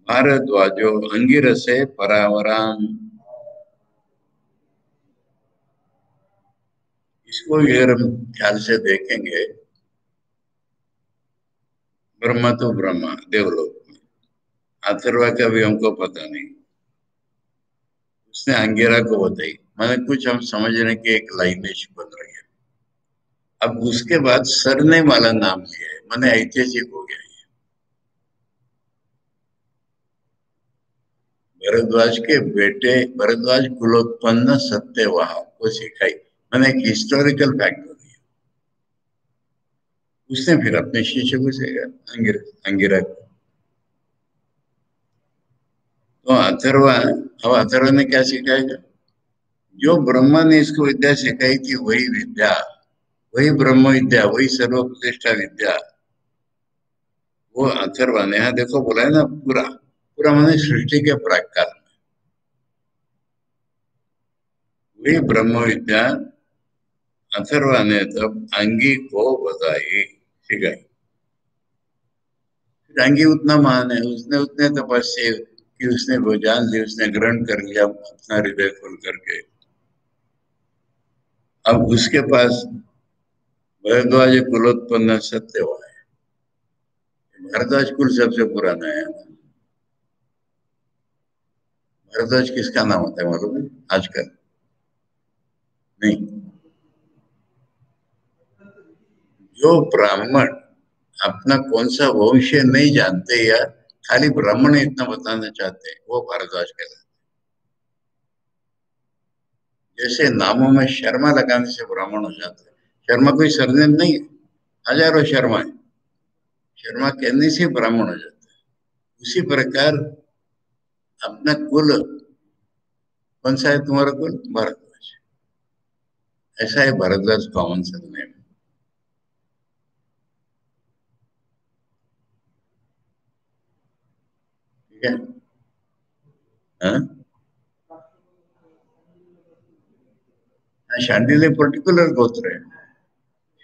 भारद्वाजो अंगिरसे परावराम। इसको अगर हम ख्याल से देखेंगे, ब्रह्मा तो ब्रह्मा देवलोक में, अथर्वा का भी हमको पता नहीं, उसने अंगिरा को बताई, मैंने कुछ हम समझने की एक लाइनेज बन रही है। अब उसके बाद सरने वाला नाम लिया है, मैंने ऐतिहासिक हो गया ये। भरद्वाज के बेटे, भरद्वाज कुलोत्पन्न सत्यवाह को सिखाई, मैंने एक हिस्टोरिकल फैक्ट हो गया। उसने फिर अपने शिष्य को सिखाया, अंगिरा को। तो अथर्वा, अब अथर्वा ने क्या सिखाएगा? जो ब्रह्मा ने इसको विद्या सिखाई थी वही विद्या, वही ब्रह्म विद्या, वही सर्व प्रतिष्ठा विद्या, वो अथर्वा ने, यहाँ देखो बोला है ना पूरा, पूरा मैंने सृष्टि के प्राक्काल में वही ब्रह्म विद्या अथर्वा ने तब अंगी को बताई, सिखाई। फिर अंगी उतना महान है, उसने उतने तपस्या कि उसने वो जान ली, उसने ग्रहण कर लिया अपना हृदय खोल करके। अब उसके पास भरद्वाज कुलोत्पन्न सत्यवाह है, भारद्वाज कुल सबसे पुराना है। भारद्वाज किसका नाम होता है मालूम है आजकल? नहीं। जो ब्राह्मण अपना कौन सा वंश है नहीं जानते या खाली ब्राह्मण इतना बताना चाहते हैं वो भारद्वाज कहलाते हैं। जैसे नामों में शर्मा लगाने से ब्राह्मण हो जाता है। शर्मा कोई सरनेम नहीं है, हजारों शर्मा है। शर्मा कहने से ब्राह्मण हो जाता है। उसी प्रकार अपना कुल, कौन सा है तुम्हारा कुल? भारद्वाज। ऐसा है भारद्वाज कॉमन सरनेम। ठीक है। हाँ? हाँ, शांडिल्य पर्टिकुलर गोत्र है।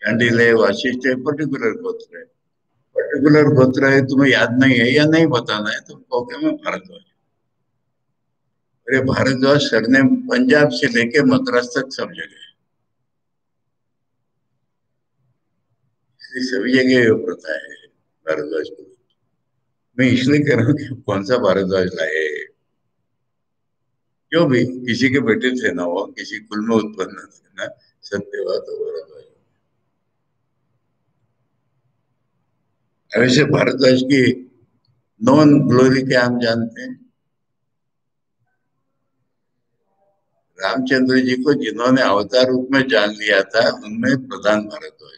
शांडिल्य वाशिष्ठ पर्टिकुलर गोत्र है। पर्टिकुलर गोत्र है, तुम्हें याद नहीं है या नहीं बताना है तो कहोगे मैं भारद्वाज। अरे भारद्वाज सरनेम पंजाब से लेके मद्रास तक सब जगह है। इसलिए सभी जगह ये प्रथा है भारद्वाज को। मैं इसलिए कह रहा हूँ कि कौन सा भारद्वाज लाए। जो भी किसी के बेटे थे ना, वो किसी कुल में उत्पन्न थे ना, सत्यवाद और भारद्वाज। वैसे भारद्वाज की नॉन ग्लोरी क्या हम जानते हैं? रामचंद्र जी को जिन्होंने अवतार रूप में जान लिया था उनमें प्रधान भारद्वाज है।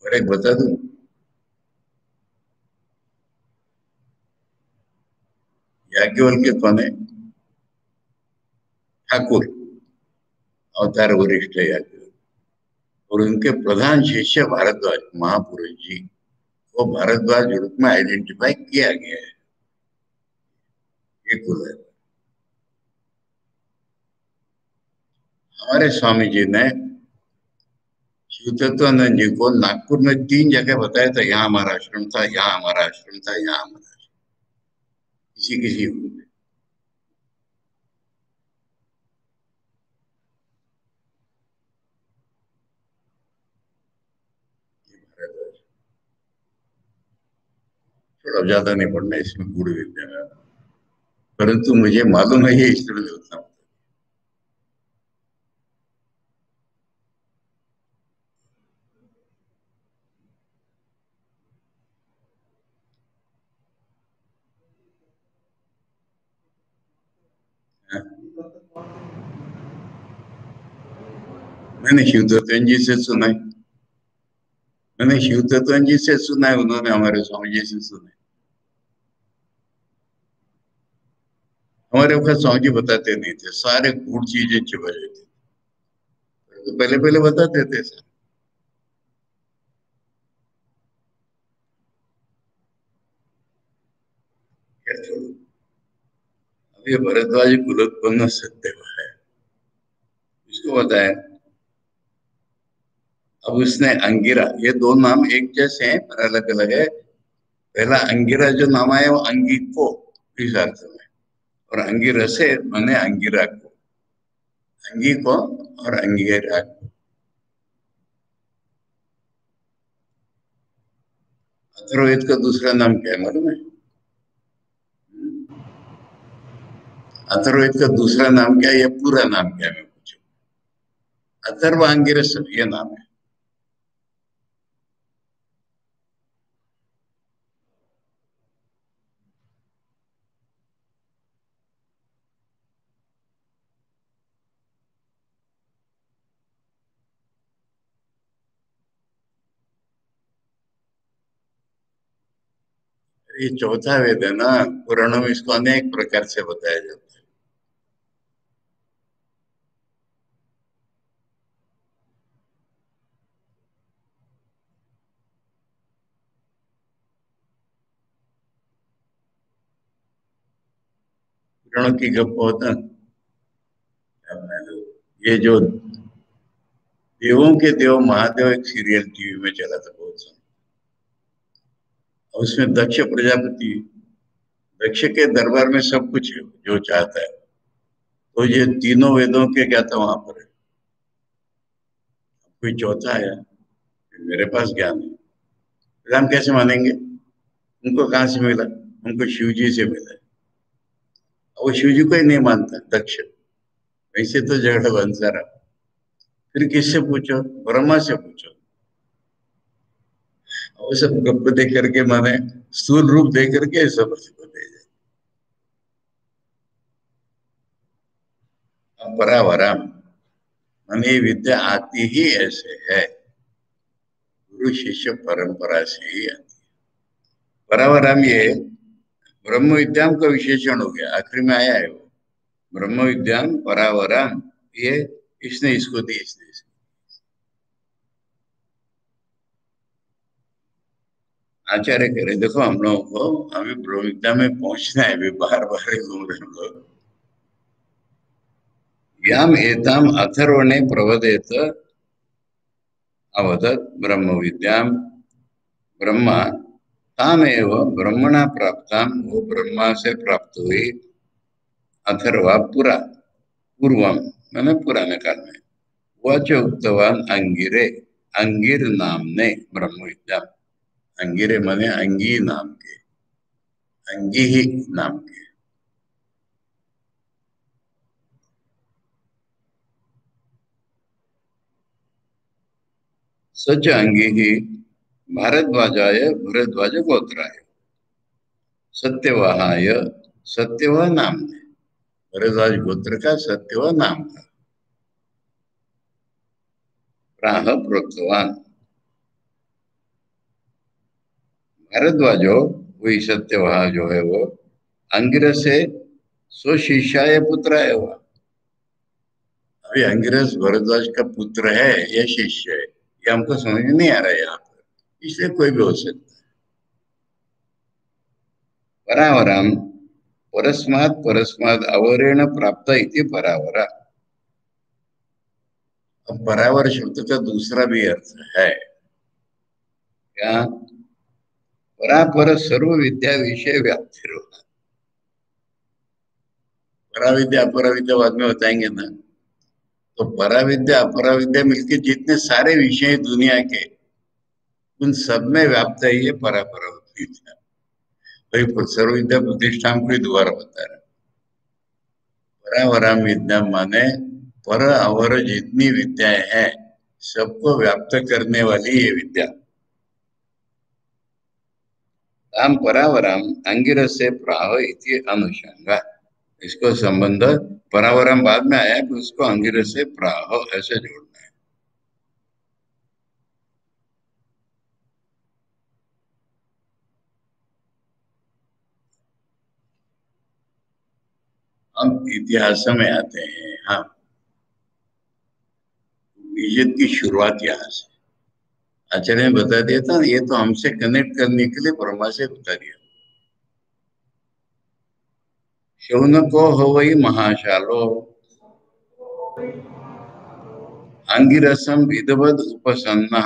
और एक बता दूं, याज्ञवल्क्य कौन है? ठाकुर, अवतार वरिष्ठ याज्ञवल्क्य। और उनके प्रधान शिष्य भारद्वाज महापुरुष जी, वो भारद्वाज रूप में आइडेंटिफाई किया गया है। ये कुल है। हमारे स्वामी जी ने शिव तत्वानंद जी को नागपुर में 3 जगह बताया था, यहाँ हमारा आश्रम था, यहाँ हमारा आश्रम था, यहाँ हमारा आश्रम। किसी किसी युग में। ये भारद्वाज। थोड़ा ज्यादा नहीं पढ़ना इसमें गूढ़ विद्या में, परंतु मुझे मालूम है ये इसलिए होता हूँ। मैंने शिव तत्वन जी से सुना है। मैंने शिव तत्वन जी से सुना है, उन्होंने हमारे स्वामी जी से सुना है। हमारे वक्त स्वामी जी बताते नहीं थे, सारे गूढ़ चीजें छिपा लेते थे, तो पहले पहले बताते थे सर। खैर छोड़ो। अब ये भरद्वाज कुलोत्पन्न सत्य है, इसको बताया। अब उसने अंगिरा, ये दो नाम एक जैसे हैं पर अलग अलग है। पहला अंगिरा जो नाम आया वो अंगिको इस अर्थ में, और अंगिरसे माने अंगिरा को। अंगी को और अंगिरा को। अथर्ववेद का दूसरा नाम क्या है मालूम है? अथर्ववेद का दूसरा नाम क्या है या पूरा नाम क्या है मैं पूछू? अथर्व अंगिरस ये नाम है। ये चौथा वेद है ना, पुराणों में इसको अनेक प्रकार से बताया जाता है। पुराणों की गप होता है। ये जो देवों के देव महादेव एक सीरियल टीवी में चला था बहुत समय। और उसमें दक्ष प्रजापति, दक्ष के दरबार में सब कुछ है जो चाहता है। तो ये तीनों वेदों के क्या था वहां पर है। कोई चौथा है, मेरे पास ज्ञान है, राम कैसे मानेंगे? उनको कहाँ से मिला? उनको शिव जी से मिला। वो शिव जी को ही नहीं मानता दक्ष, वैसे तो झगड़ा बन सारा। फिर किससे पूछो? ब्रह्मा से पूछो। वो सब गप दे करके माने, स्थूल रूप दे करके सब उसको दे जाए। परावराम माने ये विद्या आती ही ऐसे है, गुरु शिष्य परंपरा से ही आती है। परावराम ये ब्रह्म विद्याम का विशेषण हो गया, आखिरी में आया है वो। ब्रह्म विद्याम परावराम, ये इसने इसको दी, इसने इसको। आचार्य कह रहे देखो हम लोगों को अभी ब्रह्म विद्या में पहुंचना है, अभी बार बार घूम रहे हम लोग। याम एताम अथर्वणे प्रवदेत अवदत् ब्रह्म विद्याम, ब्रह्मा तामेव ब्रह्मणा प्राप्ताम, वो ब्रह्मा से प्राप्त हुई। अथर्वा पुरा, पूर्वम मैंने पुराने काल में। वच उक्तवान अंगिरे, अंगिर नामने ब्रह्म विद्या। अंगिरे माने अंगी नाम के, अंगी ही नाम के। सच अंगी ही भारद्वाजाय भरद्वाज गोत्राय, सत्यवाहाय सत्यवाह नाम है। भरद्वाज गोत्र का सत्यवाह नाम था। प्राह प्रोक्तवान, भारद्वाजो वही सत्यवाह जो है वो अंगिरस से स्वशिष्याय पुत्र है वह। अभी अंगिरस भरद्वाज का पुत्र है या शिष्य है, ये हमको समझ में नहीं आ रहा है यहाँ पर, इसलिए कोई भी हो सकता है। परावरम परस्मात् परस्मात् अवरेण प्राप्त इति परावरा। अब परावर शब्द का दूसरा भी अर्थ है क्या? परापर सर्व विद्या विषय व्याप्ति होना। पराविद्या अपराविद्या बाद में बताएंगे ना। तो पराविद्या अपराविद्या मिलके जितने सारे विषय दुनिया के, उन सब में व्याप्त है ये परापर विद्या। भाई सर्व विद्या प्रतिष्ठान को ही दोबारा बता रहा है। परावराम विद्या माने पर अवर जितनी विद्याएं हैं सबको व्याप्त करने वाली ये विद्या। ताम परावराम अंगिरस से प्राह इति अनुषंगा, इसको संबंध परावरम बाद में आया कि उसको अंगिरस से प्राह ऐसे जोड़ना है। हम इतिहास में आते हैं। हाँ, इज्जत की शुरुआत यहाँ से आचार्य ने बता दिया था, ये तो हमसे कनेक्ट करने के लिए ब्रह्मा से बता दिया। शौनको हो वही महाशालो, अंगिरसम विदवद उपसन्न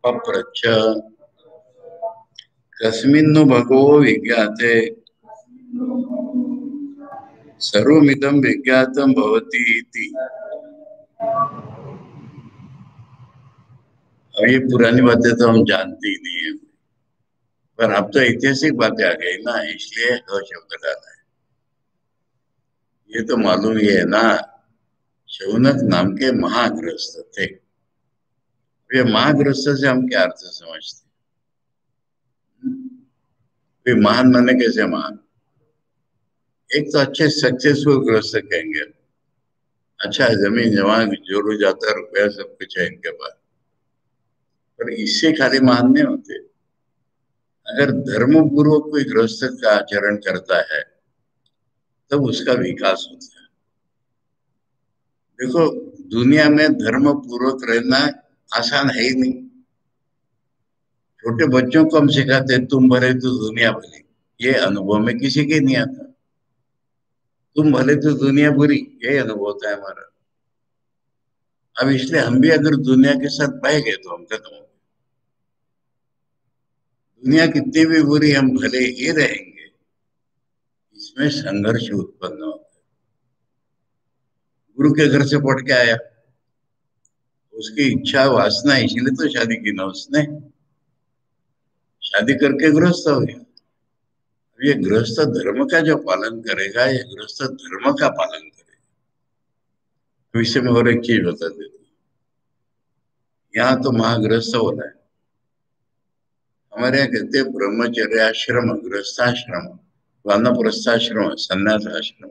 पप्रच्छ, कस्मिन्नु भगवो विज्ञाते सर्वमिदं विज्ञातम भवति इति। अब ये पुरानी बातें तो हम जानते ही नहीं है, पर अब तो ऐतिहासिक बातें आ गई ना, इसलिए दो शब्द डाला है। ये तो मालूम ही है ना, शौनक नाम के महागृहस्थ थे। ये महागृहस्थ से हम क्या अर्थ समझते हैं? महान माने कैसे महान? एक तो अच्छे सक्सेसफुल गृहस्थ कहेंगे, अच्छा जमीन जमा जोरू जाता रुपया सब कुछ है इनके पास, पर इससे खाली महान नहीं होते। अगर धर्म पूर्वक कोई गृहस्थ का आचरण करता है तब उसका विकास होता है। देखो, दुनिया में धर्म पूर्वक रहना आसान है ही नहीं। छोटे बच्चों को हम सिखाते हैं तुम भले तो दुनिया भली, ये अनुभव में किसी के नहीं आता। तुम भले तो दुनिया बुरी, यही अनुभव होता है हमारा। अब इसलिए हम भी अगर दुनिया के साथ बह गए तो हम खत्म हो गए। दुनिया कितनी भी बुरी, हम भले ही रहेंगे, इसमें संघर्ष उत्पन्न होता है। गुरु के घर से पढ़ के आया, उसकी इच्छा वासना, इसीलिए तो शादी की ना उसने। शादी करके गृहस्थ हो गया। ये गृहस्थ धर्म का जो पालन करेगा, ये गृहस्थ धर्म का पालन करेगा। तो इससे मैं और एक चीज बता देता हूँ। यहाँ तो महागृहस्थ होना है। हमारे यहाँ कहते हैं ब्रह्मचर्य आश्रम, गृहस्थाश्रम, वानप्रस्थाश्रम, संन्यास आश्रम।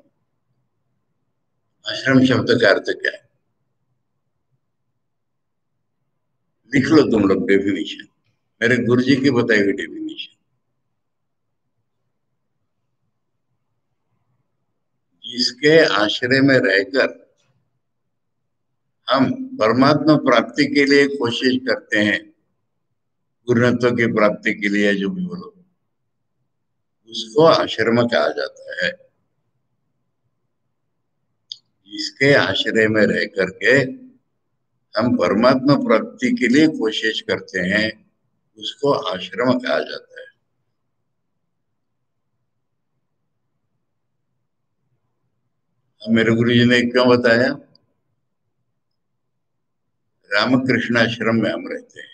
आश्रम शब्द का अर्थ क्या है? लिख लो तुम लोग डेफिनेशन, मेरे गुरुजी की बताई हुई डेफिनेशन। जिसके आश्रय में रहकर हम परमात्मा प्राप्ति के लिए कोशिश करते हैं, पूर्णत्व की प्राप्ति के लिए, जो भी बोलो, उसको आश्रम कहा जाता है। जिसके आश्रय में रह करके हम परमात्मा प्राप्ति के लिए कोशिश करते हैं, उसको आश्रम कहा जाता है। अब मेरे गुरु जी ने क्यों बताया? रामकृष्ण आश्रम में हम रहते हैं।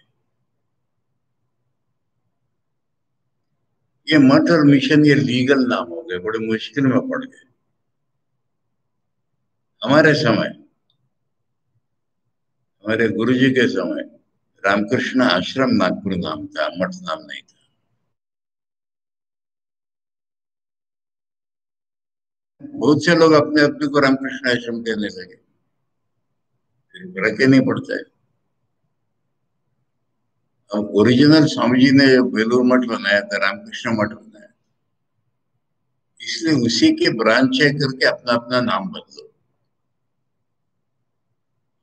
ये मठ और मिशन ये लीगल नाम हो गए, बड़े मुश्किल में पड़ गए। हमारे समय, हमारे गुरु जी के समय रामकृष्ण आश्रम नागपुर नाम था, मठ नाम नहीं था। बहुत से लोग अपने अपने को रामकृष्ण आश्रम कहने लगे, फिर फर्क ही नहीं पड़ता है। अब ओरिजिनल स्वामी जी ने बेलूर मठ बनाया था, रामकृष्ण मठ बनाया, इसलिए उसी के ब्रांच है करके अपना अपना नाम बदलो।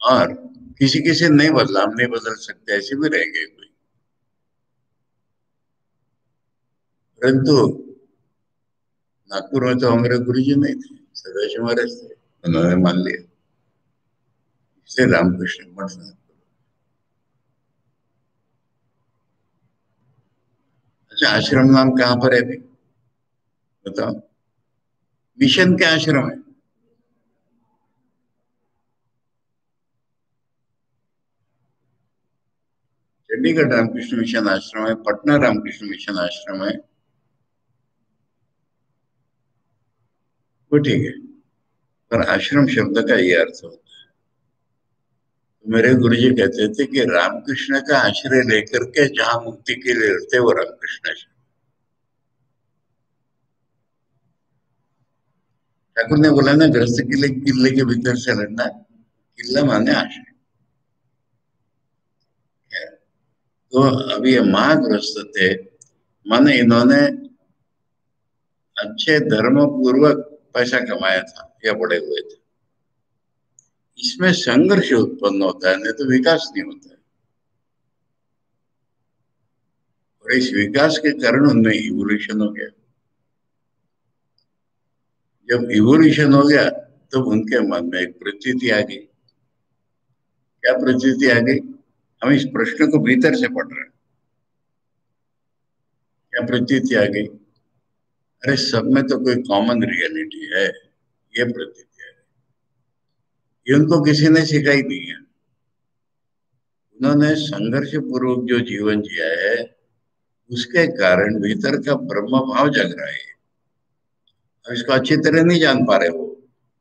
और किसी किसी नहीं बदला, हम नहीं बदल सकते, ऐसे भी रह गए कोई। परंतु नागपुर में तो हमारे गुरु जी नहीं थे, सदाशिव महाराज थे, उन्होंने मान लिया, इसलिए रामकृष्ण मठ नागपुर। अच्छा, आश्रम नाम कहाँ पर है अभी बताओ? मिशन के आश्रम है। चंडीगढ़ रामकृष्ण मिशन आश्रम है, पटना रामकृष्ण मिशन आश्रम है, वो ठीक है। पर आश्रम शब्द का ये अर्थ होता है। तो मेरे गुरुजी कहते थे कि रामकृष्ण का आश्रय लेकर के जहां मुक्ति के लिए लड़ते, वो रामकृष्ण आश्रम। ठाकुर ने बोला ना, गृहस्थ किले किले के भीतर से लड़ना। किला माने आश्रय। तो अभी ये महागृहस्थ थे, माने इन्होंने अच्छे धर्म पूर्वक पैसा कमाया था या बड़े हुए थे। इसमें संघर्ष उत्पन्न होता है, नहीं तो विकास नहीं होता है। और इस विकास के कारण उनमें इवोल्यूशन हो गया। जब इवोल्यूशन हो गया तो उनके मन में एक प्रतीति आ गई। क्या प्रतीति आ गई? हम इस प्रश्न को भीतर से पढ़ रहे हैं। क्या प्रतीति आ गई? अरे सब में तो कोई कॉमन रियलिटी है, ये प्रतीति है। ये उनको किसी ने सिखाई नहीं है। उन्होंने संघर्ष पूर्वक जो जीवन जिया है, उसके कारण भीतर का ब्रह्म भाव जग रहा है। अब इसको अच्छी तरह नहीं जान पा रहे वो।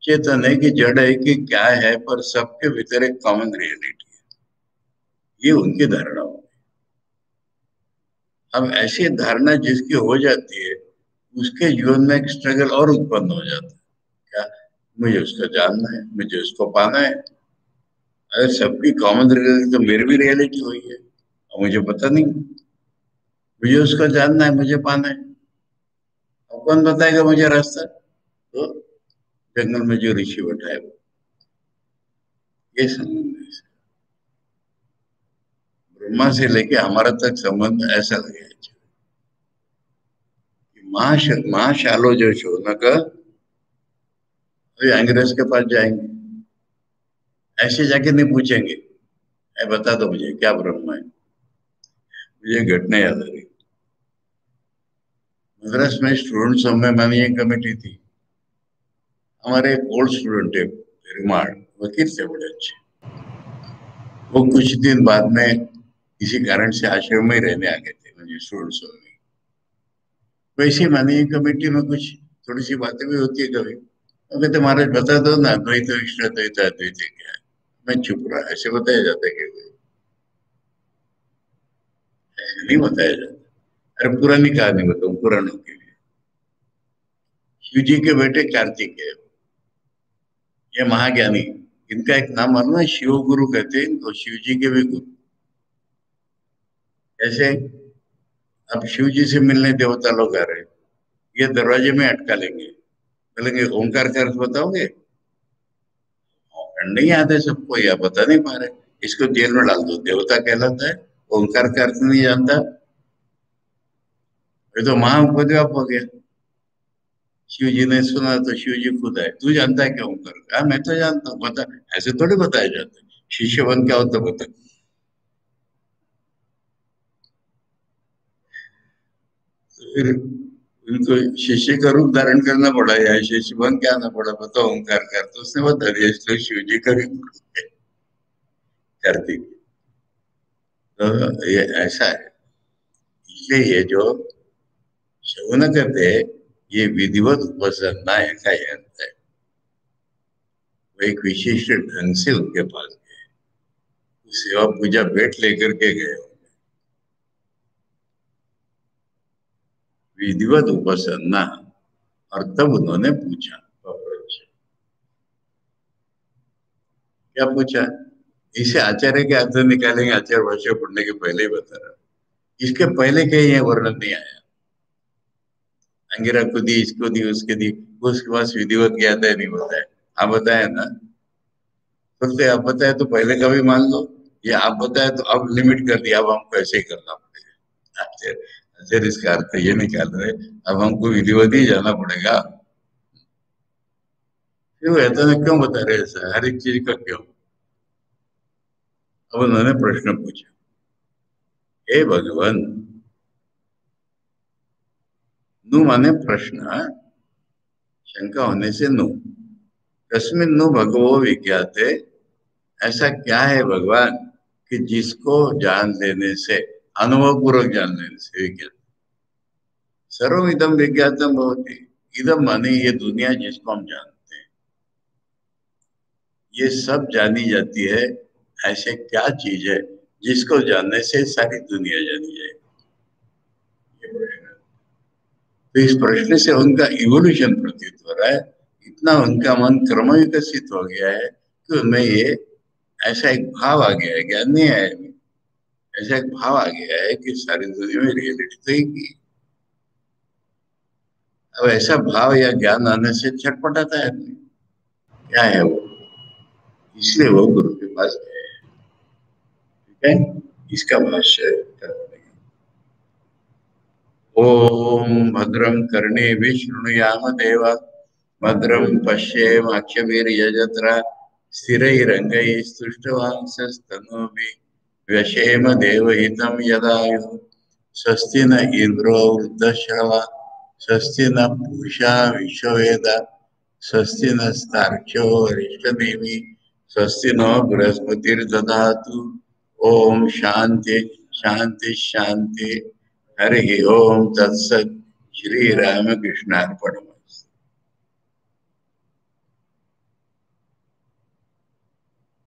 चेतन है कि जड़ है कि क्या है, पर सबके भीतर एक कॉमन रियलिटी है, ये उनकी धारणा हो। अब ऐसी धारणा जिसकी हो जाती है, उसके जीवन में एक स्ट्रगल और उत्पन्न हो जाता है। क्या? मुझे उसको जानना है, मुझे उसको पाना है। अगर सबकी कॉमन रियलिटी तो मेरी भी रियलिटी हुई है और मुझे पता नहीं। मुझे उसको जानना है, मुझे पाना है। अब कौन बताएगा मुझे रास्ता? तो जंगल में जो ऋषि बैठा है वो। ये संबंध है इसका। ब्रह्मा से लेके हमारा तक संबंध ऐसा लगे कि माँ शालो जो शोनक, अभी अंग्रेज के पास जाएंगे, ऐसे जाके नहीं पूछेंगे, बता दो मुझे क्या ब्रह्म है। मुझे घटना याद आ रही। मद्रास में स्टूडेंट सब में मैनेजिंग कमेटी थी। हमारे एक ओल्ड स्टूडेंट है, रिमार्ड वकील थे, बड़े अच्छे। वो कुछ दिन बाद में किसी कारण से आश्रम में ही रहने आ गए थे, मुझे 1600 में। वैसे माननीय कमेटी में कुछ थोड़ी सी बातें भी होती है कभी, वो कहते महाराज बता दो ना, द्वैत विष्णु द्वैत अद्वैत क्या है। मैं चुप रहा, ऐसे बताया जाता है कि ऐसे नहीं बताया जाता। अरे पुरानी कहानी बताऊं पुराणों के लिए। शिव जी के बेटे कार्तिक है, ये महाज्ञानी। इनका एक नाम मालूम है, शिव गुरु कहते हैं इनको, शिव जी के भी गुरु। ऐसे अब शिव जी से मिलने देवता लोग आ रहे हैं, ये दरवाजे में अटका लेंगे, बोलेंगे ओंकार का अर्थ बताओगे। नहीं आते सबको, या बता नहीं पा रहे, इसको जेल में डाल दो, देवता कहलाता है, ओंकार का अर्थ नहीं जानता, ये तो महाउपद्व्याप हो गया। शिव जी ने सुना तो शिव जी खुद आए, तू जानता है क्या ओंकार? हाँ मैं तो जानता हूँ, बता। ऐसे थोड़ी बताया जाता है, शिष्य बन क्या होता बता। तो फिर उनको शिष्य का रूप धारण करना पड़ा या शिष्य बन के आना पड़ा, बताओ ओंकार का अर्थ। तो उसने बता दिया, इसलिए शिव जी का भी करती। तो ये ऐसा है, इसलिए ये जो शौनक कहते हैं, ये विधिवत उपासना का ही अर्थ है। वो एक विशिष्ट ढंग से उनके पास गए, सेवा पूजा भेंट लेकर के गए, विधिवत उपासना। और तब उन्होंने पूछा, क्या पूछा? इसे आचार्य के अर्थ निकालेंगे, आचार्य भाष्य पढ़ने के पहले ही बता रहा, इसके पहले कहीं ये वर्णन नहीं आया। अंगिरा को दी, इसको दी, उसके दी, उसके पास विधिवत गया था नहीं बताया। आप बताया ना, बोलते आप बताए तो पहले का भी मान लो, या आप बताए तो अब लिमिट कर दिया, अब हमको ऐसे ही करना पड़ेगा। आचार्य आचार्य इसका अर्थ ये निकाल रहे, अब हमको विधिवत ही जाना पड़ेगा। क्यों ऐसा ना, क्यों बता रहे ऐसा, हर एक चीज का क्यों? अब उन्होंने प्रश्न पूछा, हे भगवान, नु माने प्रश्न, शंका होने से नु, कस्मिन नु भगवो विज्ञाते, ऐसा क्या है भगवान कि जिसको जान लेने से, अनुभव पूर्वक जान लेने से विज्ञात। सर्व इदम विज्ञातम भवति, इदम माने ये दुनिया जिसको हम जानते हैं, ये सब जानी जाती है। ऐसे क्या चीज है जिसको जानने से सारी दुनिया जानी जाए? ये प्रश्न। तो इस प्रश्न से उनका इवोल्यूशन प्रतीत हो रहा है, इतना उनका मन क्रम विकसित हो गया है कि उनमें ये ऐसा एक भाव आ गया है, ज्ञान नहीं आया है, ऐसा एक भाव आ गया है कि सारी दुनिया में रियलिटी तो एक ही। अब ऐसा भाव या ज्ञान आने से छटपटाता है आदमी, क्या है वो, इसलिए वो गुरु के पास गए। ठीक है, इसका भाष्य करते हैं। ओम भद्रम कर्णे शृणुयाम देवा, भद्रम पश्येमाक्षभिर्यजत्रा, स्थिरैरङ्गैस्तुष्टवांसस्तनूभिः व्यशेम देवहितं यदायुः। स्वस्ति न इंद्रो वृद्धश्रवा, स्वस्ति न पूषा विश्ववेदा, स्वस्ति नस्तार्क्ष्यो अरिष्टनेमि, स्वस्ति नो बृहस्पतिर्दधातु। ओम शांति शांति शांति। हरि ओम तत्सत्। श्री रामकृष्णार्पणम्।